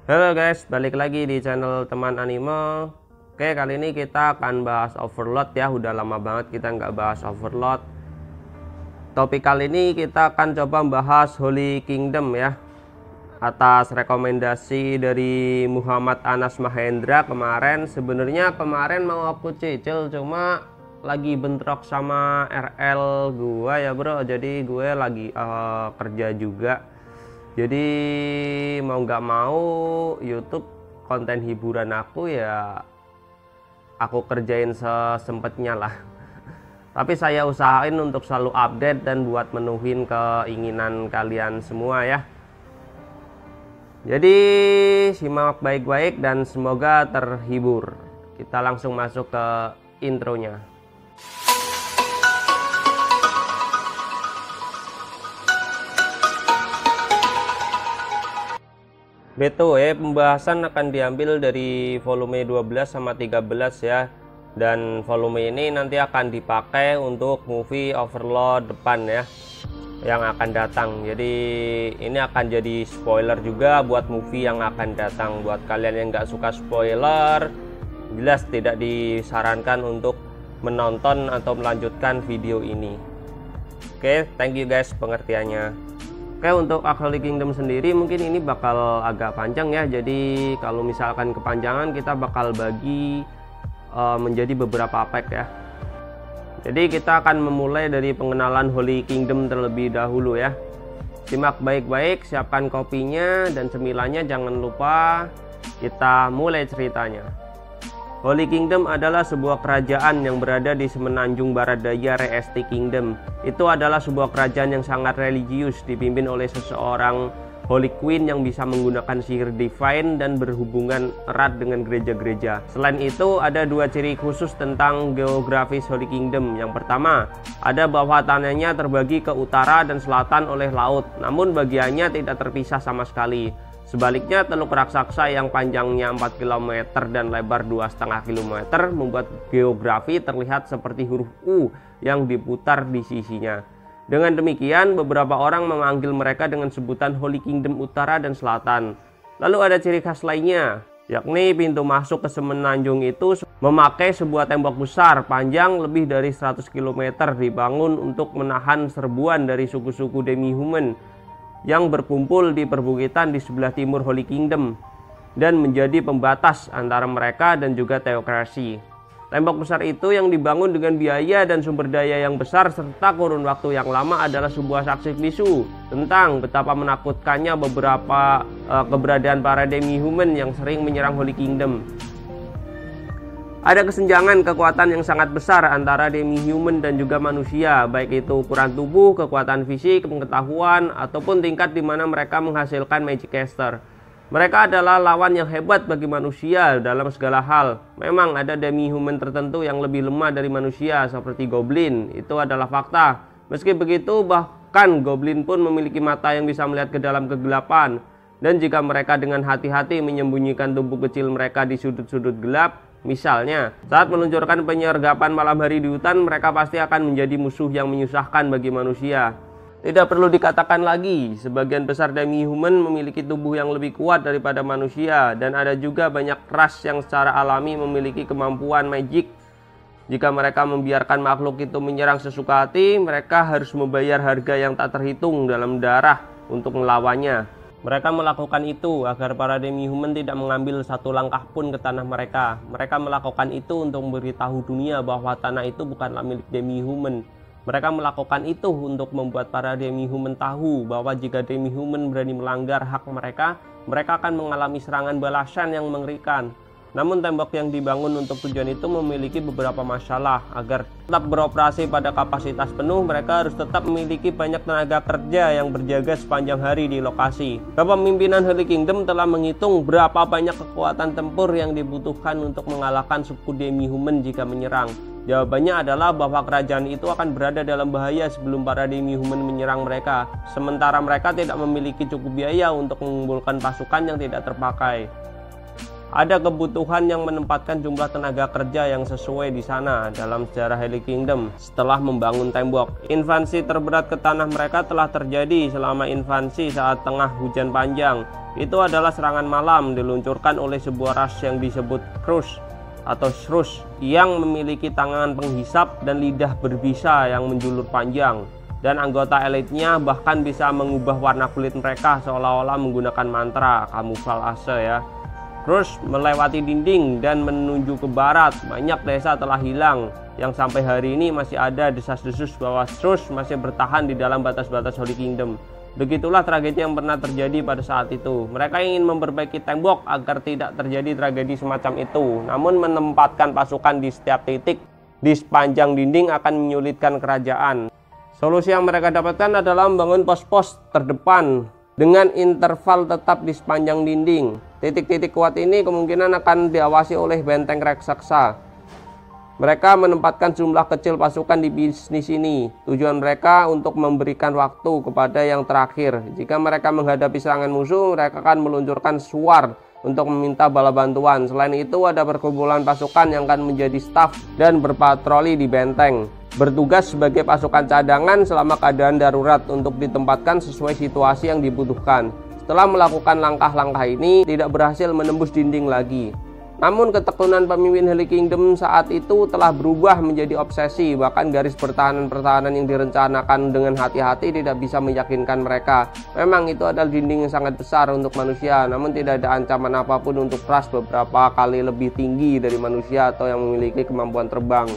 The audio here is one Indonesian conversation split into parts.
Halo guys, balik lagi di channel teman anime. Oke, kali ini kita akan bahas Overlord ya. Udah lama banget kita nggak bahas Overlord. Topik kali ini kita akan coba bahas Holy Kingdom ya, atas rekomendasi dari Muhammad Anas Mahendra kemarin. Sebenarnya kemarin mau aku cicil, cuma lagi bentrok sama RL gua ya bro. Jadi gue lagi kerja juga. Jadi mau nggak mau YouTube konten hiburan aku ya aku kerjain sesempatnya lah. Tapi saya usahain untuk selalu update dan buat menuhin keinginan kalian semua ya. Jadi simak baik-baik dan semoga terhibur. Kita langsung masuk ke intronya. BTW pembahasan akan diambil dari volume 12 sama 13 ya. Dan volume ini nanti akan dipakai untuk movie Overlord depan ya, yang akan datang. Jadi ini akan jadi spoiler juga buat movie yang akan datang. Buat kalian yang nggak suka spoiler, jelas tidak disarankan untuk menonton atau melanjutkan video ini. Oke, thank you guys pengertiannya. Oke, untuk Holy Kingdom sendiri mungkin ini bakal agak panjang ya. Jadi kalau misalkan kepanjangan kita bakal bagi menjadi beberapa pack ya. Jadi kita akan memulai dari pengenalan Holy Kingdom terlebih dahulu ya. Simak baik-baik, siapkan kopinya dan cemilannya, jangan lupa. Kita mulai ceritanya. Holy Kingdom adalah sebuah kerajaan yang berada di semenanjung barat daya Reesti Kingdom. Itu adalah sebuah kerajaan yang sangat religius, dipimpin oleh seseorang Holy Queen yang bisa menggunakan sihir divine dan berhubungan erat dengan gereja-gereja. Selain itu, ada dua ciri khusus tentang geografis Holy Kingdom. Yang pertama, ada bawah tanahnya terbagi ke utara dan selatan oleh laut, namun bagiannya tidak terpisah sama sekali. Sebaliknya, teluk raksasa yang panjangnya 4 km dan lebar 2,5 km membuat geografi terlihat seperti huruf U yang diputar di sisinya. Dengan demikian, beberapa orang memanggil mereka dengan sebutan Holy Kingdom Utara dan Selatan. Lalu ada ciri khas lainnya, yakni pintu masuk ke semenanjung itu memakai sebuah tembok besar panjang lebih dari 100 km dibangun untuk menahan serbuan dari suku-suku demi-human yang berkumpul di perbukitan di sebelah timur Holy Kingdom dan menjadi pembatas antara mereka dan juga teokrasi. Tembok besar itu yang dibangun dengan biaya dan sumber daya yang besar serta kurun waktu yang lama adalah sebuah saksi bisu tentang betapa menakutkannya beberapa keberadaan para demi-human yang sering menyerang Holy Kingdom. Ada kesenjangan kekuatan yang sangat besar antara demi-human dan juga manusia, baik itu ukuran tubuh, kekuatan fisik, pengetahuan, ataupun tingkat di mana mereka menghasilkan magic caster. Mereka adalah lawan yang hebat bagi manusia dalam segala hal. Memang ada demi-human tertentu yang lebih lemah dari manusia seperti goblin, itu adalah fakta. Meski begitu, bahkan goblin pun memiliki mata yang bisa melihat ke dalam kegelapan. Dan jika mereka dengan hati-hati menyembunyikan tubuh kecil mereka di sudut-sudut gelap, misalnya, saat meluncurkan penyergapan malam hari di hutan, mereka pasti akan menjadi musuh yang menyusahkan bagi manusia. Tidak perlu dikatakan lagi, sebagian besar demi-human memiliki tubuh yang lebih kuat daripada manusia, dan ada juga banyak ras yang secara alami memiliki kemampuan magic. Jika mereka membiarkan makhluk itu menyerang sesuka hati, mereka harus membayar harga yang tak terhitung dalam darah untuk melawannya. Mereka melakukan itu agar para demi-human tidak mengambil satu langkah pun ke tanah mereka. Mereka melakukan itu untuk memberitahu dunia bahwa tanah itu bukanlah milik demi-human. Mereka melakukan itu untuk membuat para demi-human tahu bahwa jika demi-human berani melanggar hak mereka, mereka akan mengalami serangan balasan yang mengerikan. Namun tembok yang dibangun untuk tujuan itu memiliki beberapa masalah. Agar tetap beroperasi pada kapasitas penuh, mereka harus tetap memiliki banyak tenaga kerja yang berjaga sepanjang hari di lokasi. Kepemimpinan Holy Kingdom telah menghitung berapa banyak kekuatan tempur yang dibutuhkan untuk mengalahkan suku demi-human jika menyerang. Jawabannya adalah bahwa kerajaan itu akan berada dalam bahaya sebelum para demi-human menyerang mereka. Sementara mereka tidak memiliki cukup biaya untuk mengumpulkan pasukan yang tidak terpakai. Ada kebutuhan yang menempatkan jumlah tenaga kerja yang sesuai di sana dalam sejarah Holy Kingdom. Setelah membangun tembok, invasi terberat ke tanah mereka telah terjadi selama invasi saat tengah hujan panjang. itu adalah serangan malam diluncurkan oleh sebuah ras yang disebut Shrush atau Shrush yang memiliki tangan penghisap dan lidah berbisa yang menjulur panjang, dan anggota elitnya bahkan bisa mengubah warna kulit mereka seolah-olah menggunakan mantra kamuflase ya. Shrush melewati dinding dan menuju ke barat. Banyak desa telah hilang, yang sampai hari ini masih ada desas-desus bahwa Shrush masih bertahan di dalam batas-batas Holy Kingdom. Begitulah tragedi yang pernah terjadi pada saat itu. Mereka ingin memperbaiki tembok agar tidak terjadi tragedi semacam itu. Namun menempatkan pasukan di setiap titik di sepanjang dinding akan menyulitkan kerajaan. Solusi yang mereka dapatkan adalah membangun pos-pos terdepan dengan interval tetap di sepanjang dinding. Titik-titik kuat ini kemungkinan akan diawasi oleh benteng raksasa. Mereka menempatkan jumlah kecil pasukan di bisnis ini. Tujuan mereka untuk memberikan waktu kepada yang terakhir. Jika mereka menghadapi serangan musuh, mereka akan meluncurkan suar untuk meminta bala bantuan. Selain itu, ada perkumpulan pasukan yang akan menjadi staf dan berpatroli di benteng, bertugas sebagai pasukan cadangan selama keadaan darurat untuk ditempatkan sesuai situasi yang dibutuhkan. Setelah melakukan langkah-langkah ini, tidak berhasil menembus dinding lagi. Namun ketekunan pemimpin Holy Kingdom saat itu telah berubah menjadi obsesi. Bahkan garis pertahanan-pertahanan yang direncanakan dengan hati-hati tidak bisa meyakinkan mereka. Memang itu adalah dinding yang sangat besar untuk manusia, namun tidak ada ancaman apapun untuk ras beberapa kali lebih tinggi dari manusia atau yang memiliki kemampuan terbang.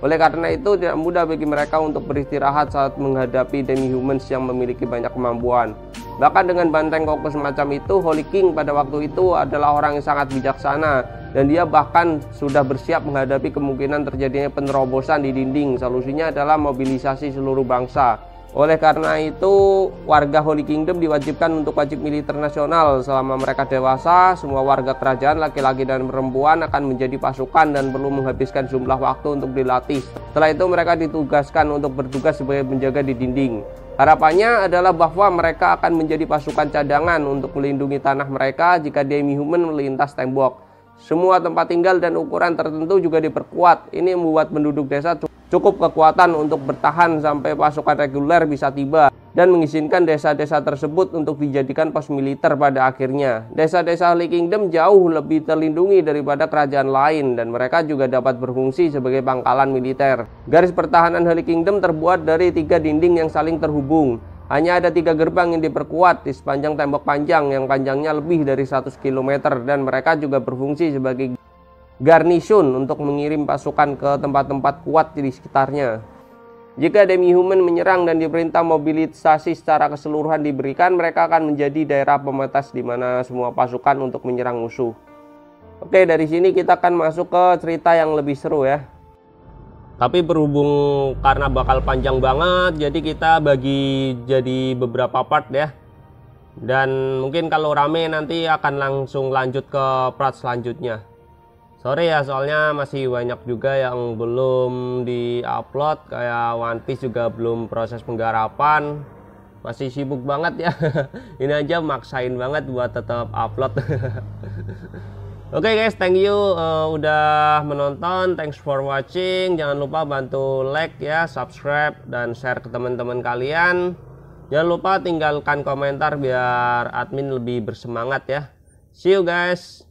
Oleh karena itu tidak mudah bagi mereka untuk beristirahat saat menghadapi demi-humans yang memiliki banyak kemampuan. Bahkan dengan banteng kokoh semacam itu, Holy King pada waktu itu adalah orang yang sangat bijaksana, dan dia bahkan sudah bersiap menghadapi kemungkinan terjadinya penerobosan di dinding. Solusinya adalah mobilisasi seluruh bangsa. Oleh karena itu, warga Holy Kingdom diwajibkan untuk wajib militer nasional. Selama mereka dewasa, semua warga kerajaan laki-laki dan perempuan akan menjadi pasukan dan perlu menghabiskan jumlah waktu untuk dilatih. Setelah itu mereka ditugaskan untuk bertugas sebagai penjaga di dinding. Harapannya adalah bahwa mereka akan menjadi pasukan cadangan untuk melindungi tanah mereka jika demi-human melintas tembok. Semua tempat tinggal dan ukuran tertentu juga diperkuat. Ini membuat penduduk desa cukup kekuatan untuk bertahan sampai pasukan reguler bisa tiba, dan mengizinkan desa-desa tersebut untuk dijadikan pos militer pada akhirnya. Desa-desa Holy Kingdom jauh lebih terlindungi daripada kerajaan lain, dan mereka juga dapat berfungsi sebagai pangkalan militer. Garis pertahanan Holy Kingdom terbuat dari 3 dinding yang saling terhubung. Hanya ada 3 gerbang yang diperkuat di sepanjang tembok panjang yang panjangnya lebih dari 100 km, dan mereka juga berfungsi sebagai garnison untuk mengirim pasukan ke tempat-tempat kuat di sekitarnya. Jika demi-human menyerang dan diperintah mobilisasi secara keseluruhan diberikan, mereka akan menjadi daerah pembatas di mana semua pasukan untuk menyerang musuh. Oke, dari sini kita akan masuk ke cerita yang lebih seru ya. Tapi berhubung karena bakal panjang banget, jadi kita bagi jadi beberapa part ya. Dan mungkin kalau rame nanti akan langsung lanjut ke part selanjutnya. Sorry ya, soalnya masih banyak juga yang belum di-upload. Kayak One Piece juga belum proses penggarapan. Masih sibuk banget ya. Ini aja maksain banget buat tetap upload. Oke guys, thank you udah menonton. Thanks for watching. Jangan lupa bantu like ya, subscribe, dan share ke teman-teman kalian. Jangan lupa tinggalkan komentar biar admin lebih bersemangat ya. See you guys.